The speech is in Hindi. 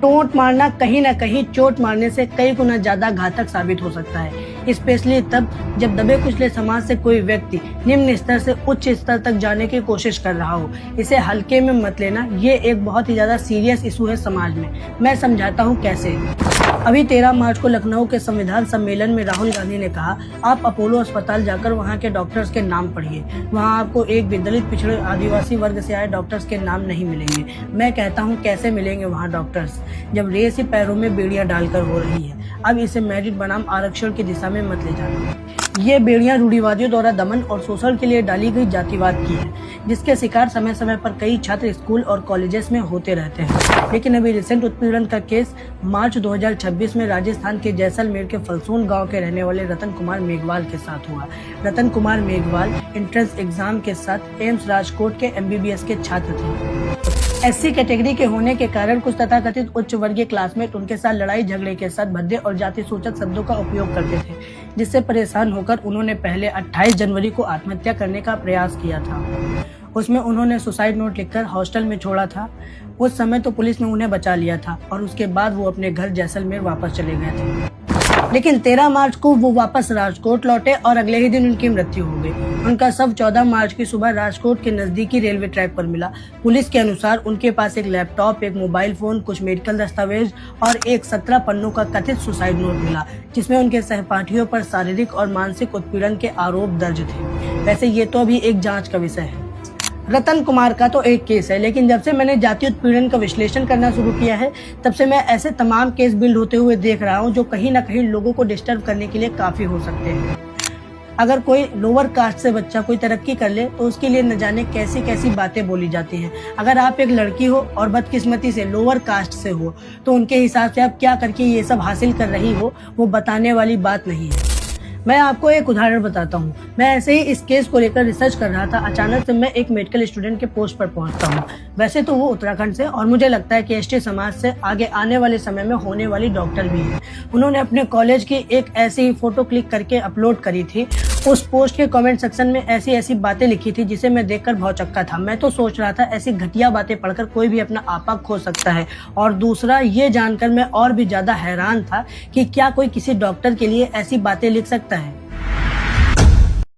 टोंट मारना कहीं न कहीं चोट मारने से कई गुना ज़्यादा घातक साबित हो सकता है, स्पेशली तब जब दबे कुचले समाज से कोई व्यक्ति निम्न स्तर से उच्च स्तर तक जाने की कोशिश कर रहा हो। इसे हल्के में मत लेना, ये एक बहुत ही ज़्यादा सीरियस इशू है समाज में। मैं समझाता हूँ कैसे। अभी 13 मार्च को लखनऊ के संविधान सम्मेलन में राहुल गांधी ने कहा, आप अपोलो अस्पताल जाकर वहां के डॉक्टर्स के नाम पढ़िए, वहां आपको एक भी दलित पिछड़े आदिवासी वर्ग से आए डॉक्टर्स के नाम नहीं मिलेंगे। मैं कहता हूं कैसे मिलेंगे वहां डॉक्टर्स, जब रेस ही पैरों में बेड़ियां डालकर हो रही है। अब इसे मेरिट बनाम आरक्षण की दिशा में मत ले जाना। ये बेड़ियां रूढ़िवादियों द्वारा दमन और शोषण के लिए डाली गई जातिवाद की है, जिसके शिकार समय समय पर कई छात्र स्कूल और कॉलेजेस में होते रहते हैं। लेकिन अभी रिसेंट उत्पीड़न का केस मार्च 2026 में राजस्थान के जैसलमेर के फलसून गांव के रहने वाले रतन कुमार मेघवाल के साथ हुआ। रतन कुमार मेघवाल एंट्रेंस एग्जाम के साथ एम्स राजकोट के MBBS के छात्र थे। SC कैटेगरी के होने के कारण कुछ तथाकथित उच्च वर्गीय क्लासमेट उनके साथ लड़ाई झगड़े के साथ भद्दे और जाति सूचक शब्दों का उपयोग करते थे, जिससे परेशान होकर उन्होंने पहले 28 जनवरी को आत्महत्या करने का प्रयास किया था। उसमें उन्होंने सुसाइड नोट लिखकर हॉस्टल में छोड़ा था। उस समय तो पुलिस ने उन्हें बचा लिया था और उसके बाद वो अपने घर जैसलमेर वापस चले गए थे। लेकिन 13 मार्च को वो वापस राजकोट लौटे और अगले ही दिन उनकी मृत्यु हो गई। उनका शव 14 मार्च की सुबह राजकोट के नजदीकी रेलवे ट्रैक पर मिला। पुलिस के अनुसार उनके पास एक लैपटॉप, एक मोबाइल फोन, कुछ मेडिकल दस्तावेज और एक 17 पन्नों का कथित सुसाइड नोट मिला, जिसमें उनके सहपाठियों पर शारीरिक और मानसिक उत्पीड़न के आरोप दर्ज थे। वैसे ये तो अभी एक जाँच का विषय है। रतन कुमार का तो एक केस है, लेकिन जब से मैंने जातीय उत्पीड़न का विश्लेषण करना शुरू किया है, तब से मैं ऐसे तमाम केस बिल्ड होते हुए देख रहा हूं, जो कहीं ना कहीं लोगों को डिस्टर्ब करने के लिए काफी हो सकते हैं। अगर कोई लोअर कास्ट से बच्चा कोई तरक्की कर ले, तो उसके लिए न जाने कैसी कैसी बातें बोली जाती हैं। अगर आप एक लड़की हो और बदकिस्मती से लोअर कास्ट से हो, तो उनके हिसाब से आप क्या करके ये सब हासिल कर रही हो, वो बताने वाली बात नहीं है। मैं आपको एक उदाहरण बताता हूँ। मैं ऐसे ही इस केस को लेकर रिसर्च कर रहा था, अचानक से मैं एक मेडिकल स्टूडेंट के पोस्ट पर पहुँचता हूँ। वैसे तो वो उत्तराखंड से और मुझे लगता है कि ST समाज से आगे आने वाले समय में होने वाली डॉक्टर भी है। उन्होंने अपने कॉलेज की एक ऐसी ही फोटो क्लिक करके अपलोड करी थी। उस पोस्ट के कमेंट सेक्शन में ऐसी ऐसी बातें लिखी थी, जिसे मैं देखकर भौचक्का था। मैं तो सोच रहा था ऐसी घटिया बातें पढ़कर कोई भी अपना आपा खो सकता है, और दूसरा ये जानकर मैं और भी ज्यादा हैरान था कि क्या कोई किसी डॉक्टर के लिए ऐसी बातें लिख सकता है।